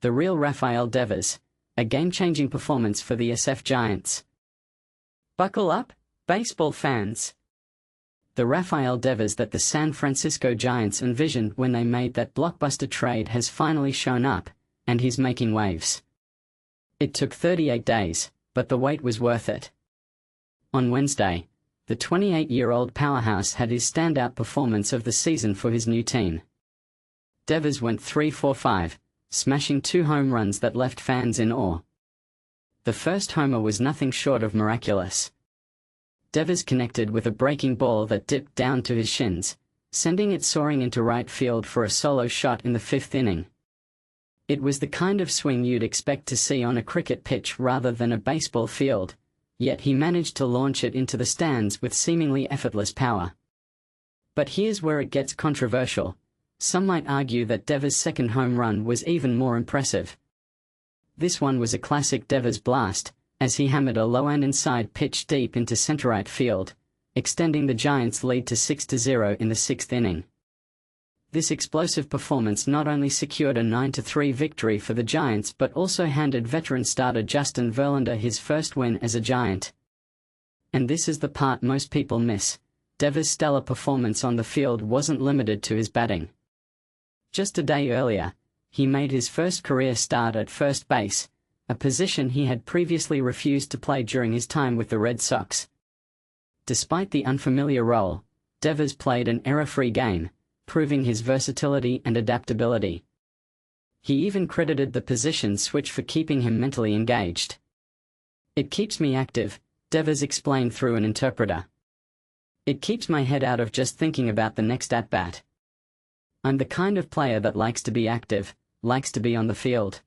The real Rafael Devers, a game-changing performance for the SF Giants. Buckle up, baseball fans. The Rafael Devers that the San Francisco Giants envisioned when they made that blockbuster trade has finally shown up, and he's making waves. It took 38 days, but the wait was worth it. On Wednesday, the 28-year-old powerhouse had his standout performance of the season for his new team. Devers went 3-for-5, smashing 2 home runs that left fans in awe. The first homer was nothing short of miraculous. Devers connected with a breaking ball that dipped down to his shins, sending it soaring into right field for a solo shot in the 5th inning. It was the kind of swing you'd expect to see on a cricket pitch rather than a baseball field, yet he managed to launch it into the stands with seemingly effortless power. But here's where it gets controversial. Some might argue that Devers' second home run was even more impressive. This one was a classic Devers blast, as he hammered a low and inside pitch deep into center-right field, extending the Giants' lead to 6-0 in the 6th inning. This explosive performance not only secured a 9-3 victory for the Giants but also handed veteran starter Justin Verlander his first win as a Giant. And this is the part most people miss. Devers' stellar performance on the field wasn't limited to his batting. Just a day earlier, he made his first career start at first base, a position he had previously refused to play during his time with the Red Sox. Despite the unfamiliar role, Devers played an error-free game, proving his versatility and adaptability. He even credited the position switch for keeping him mentally engaged. "It keeps me active," Devers explained through an interpreter. "It keeps my head out of just thinking about the next at-bat. I'm the kind of player that likes to be active, likes to be on the field."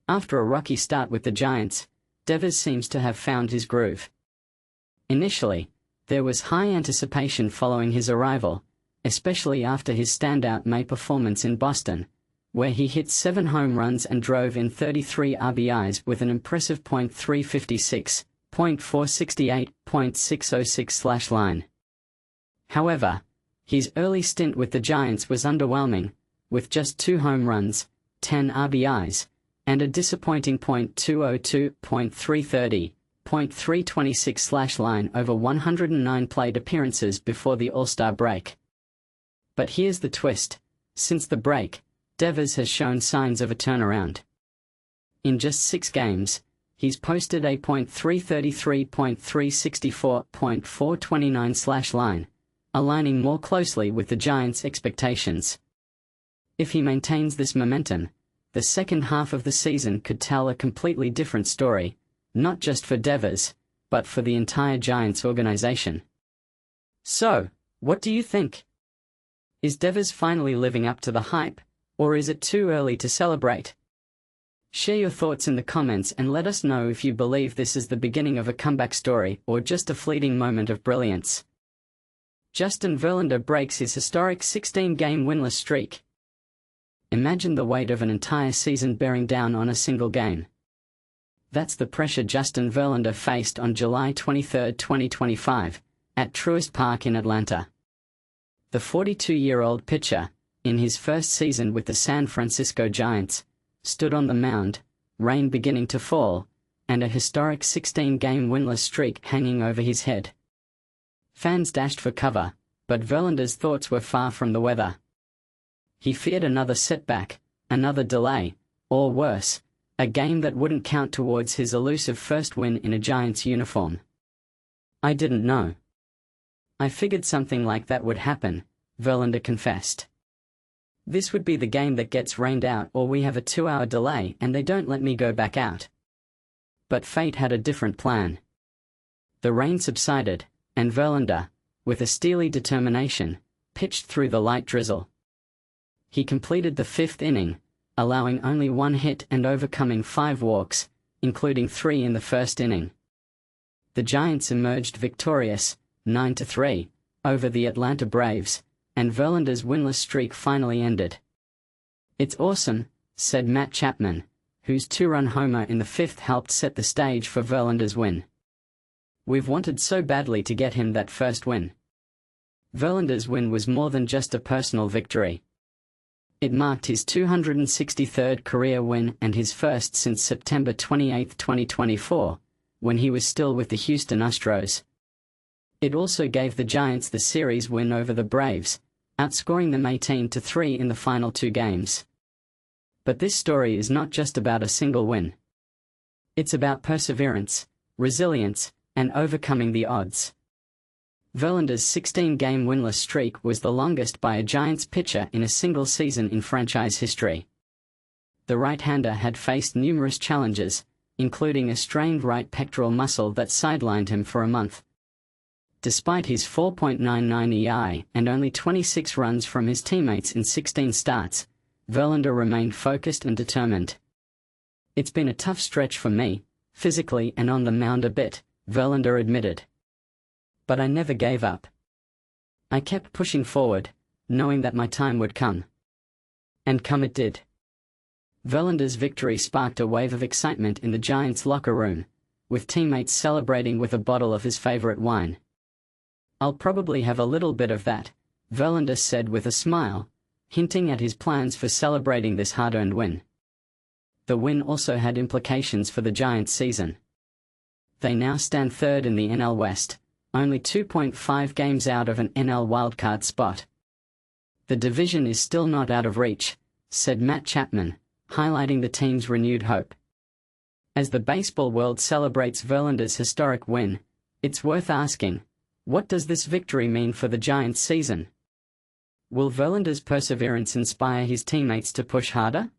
After a rocky start with the Giants, Devers seems to have found his groove. Initially, there was high anticipation following his arrival, especially after his standout May performance in Boston, where he hit 7 home runs and drove in 33 RBIs with an impressive .356, .468, .606 line. However, his early stint with the Giants was underwhelming, with just 2 home runs, 10 RBIs, and a disappointing .202, .330, .326 line over 109 plate appearances before the All-Star break. But here's the twist: since the break, Devers has shown signs of a turnaround. In just 6 games, he's posted a .333, .364, .429 line, aligning more closely with the Giants' expectations. If he maintains this momentum, the second half of the season could tell a completely different story, not just for Devers, but for the entire Giants organization. So, what do you think? Is Devers finally living up to the hype, or is it too early to celebrate? Share your thoughts in the comments and let us know if you believe this is the beginning of a comeback story or just a fleeting moment of brilliance. Justin Verlander breaks his historic 16-game winless streak. Imagine the weight of an entire season bearing down on a single game. That's the pressure Justin Verlander faced on July 23, 2025, at Truist Park in Atlanta. The 42-year-old pitcher, in his first season with the San Francisco Giants, stood on the mound, rain beginning to fall, and a historic 16-game winless streak hanging over his head. Fans dashed for cover, but Verlander's thoughts were far from the weather. He feared another setback, another delay, or worse, a game that wouldn't count towards his elusive first win in a Giants uniform. "I didn't know. I figured something like that would happen," Verlander confessed. "This would be the game that gets rained out or we have a 2-hour delay and they don't let me go back out." But fate had a different plan. The rain subsided, and Verlander, with a steely determination, pitched through the light drizzle. He completed the 5th inning, allowing only 1 hit and overcoming 5 walks, including 3 in the first inning. The Giants emerged victorious, 9-3, over the Atlanta Braves, and Verlander's winless streak finally ended. "It's awesome," said Matt Chapman, whose 2-run homer in the 5th helped set the stage for Verlander's win. "We've wanted so badly to get him that first win." Verlander's win was more than just a personal victory. It marked his 263rd career win and his first since September 28, 2024, when he was still with the Houston Astros. It also gave the Giants the series win over the Braves, outscoring them 18-3 in the final 2 games. But this story is not just about a single win. It's about perseverance, resilience, and overcoming the odds. Verlander's 16-game winless streak was the longest by a Giants pitcher in a single season in franchise history. The right-hander had faced numerous challenges, including a strained right pectoral muscle that sidelined him for a month. Despite his 4.99 EI and only 26 runs from his teammates in 16 starts, Verlander remained focused and determined. "It's been a tough stretch for me, physically and on the mound a bit," Verlander admitted. "But I never gave up. I kept pushing forward, knowing that my time would come. And come it did." Verlander's victory sparked a wave of excitement in the Giants' locker room, with teammates celebrating with a bottle of his favorite wine. "I'll probably have a little bit of that," Verlander said with a smile, hinting at his plans for celebrating this hard-earned win. The win also had implications for the Giants' season. They now stand third in the NL West, only 2.5 games out of an NL wildcard spot. "The division is still not out of reach," said Matt Chapman, highlighting the team's renewed hope. As the baseball world celebrates Verlander's historic win, it's worth asking, what does this victory mean for the Giants' season? Will Verlander's perseverance inspire his teammates to push harder?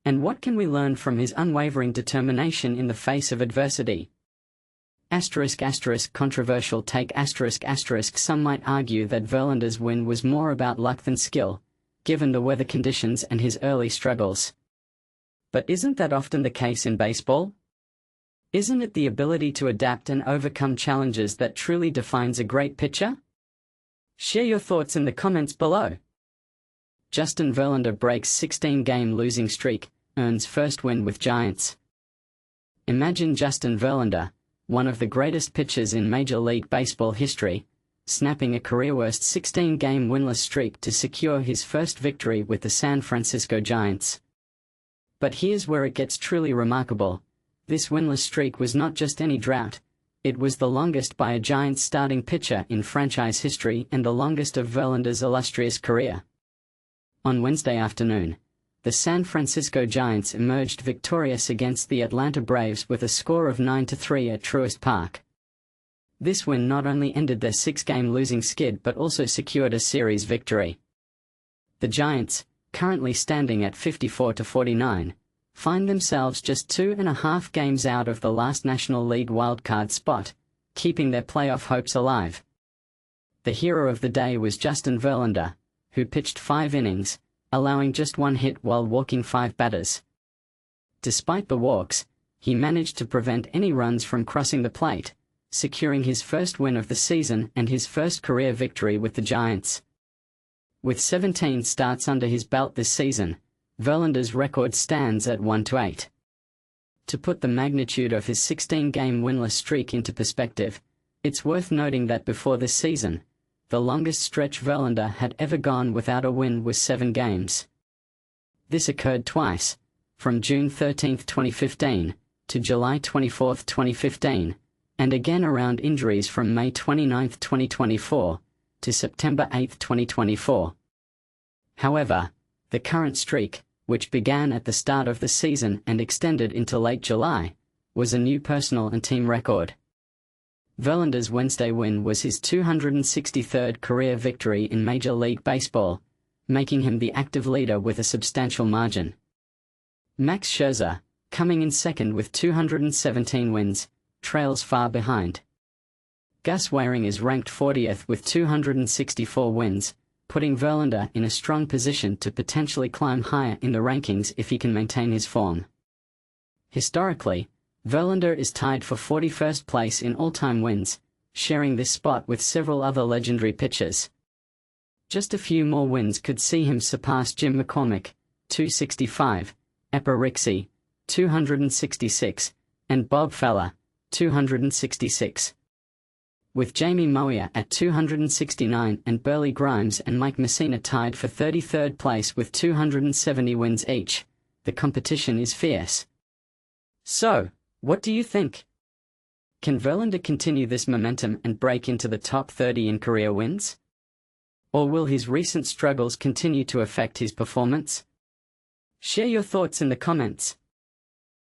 And what can we learn from his unwavering determination in the face of adversity? *** Controversial take ***. Some might argue that Verlander's win was more about luck than skill, given the weather conditions and his early struggles. But isn't that often the case in baseball? Isn't it the ability to adapt and overcome challenges that truly defines a great pitcher? Share your thoughts in the comments below. Justin Verlander breaks 16-game losing streak, earns first win with Giants. Imagine Justin Verlander, one of the greatest pitchers in Major League Baseball history, snapping a career-worst 16-game winless streak to secure his first victory with the San Francisco Giants. But here's where it gets truly remarkable. This winless streak was not just any drought. It was the longest by a Giants starting pitcher in franchise history and the longest of Verlander's illustrious career. On Wednesday afternoon, the San Francisco Giants emerged victorious against the Atlanta Braves with a score of 9-3 at Truist Park. This win not only ended their 6-game losing skid but also secured a series victory. The Giants, currently standing at 54-49, find themselves just 2.5 games out of the last National League wildcard spot, keeping their playoff hopes alive. The hero of the day was Justin Verlander, who pitched 5 innings, allowing just 1 hit while walking 5 batters. Despite the walks, he managed to prevent any runs from crossing the plate, securing his first win of the season and his first career victory with the Giants. With 17 starts under his belt this season, Verlander's record stands at 1-8. To put the magnitude of his 16-game winless streak into perspective, it's worth noting that before this season, the longest stretch Verlander had ever gone without a win was 7 games. This occurred twice, from June 13, 2015, to July 24, 2015, and again around injuries from May 29, 2024, to September 8, 2024. However, the current streak, which began at the start of the season and extended into late July, was a new personal and team record. Verlander's Wednesday win was his 263rd career victory in Major League Baseball, making him the active leader with a substantial margin. Max Scherzer, coming in second with 217 wins, trails far behind. Gus Waring is ranked 40th with 264 wins, putting Verlander in a strong position to potentially climb higher in the rankings if he can maintain his form. Historically, Verlander is tied for 41st place in all-time wins, sharing this spot with several other legendary pitchers. Just a few more wins could see him surpass Jim McCormick, 265, Epper Rixey, 266, and Bob Feller, 266. With Jamie Moyer at 269 and Burley Grimes and Mike Messina tied for 33rd place with 270 wins each, the competition is fierce. So, what do you think? Can Verlander continue this momentum and break into the top 30 in career wins? Or will his recent struggles continue to affect his performance? Share your thoughts in the comments.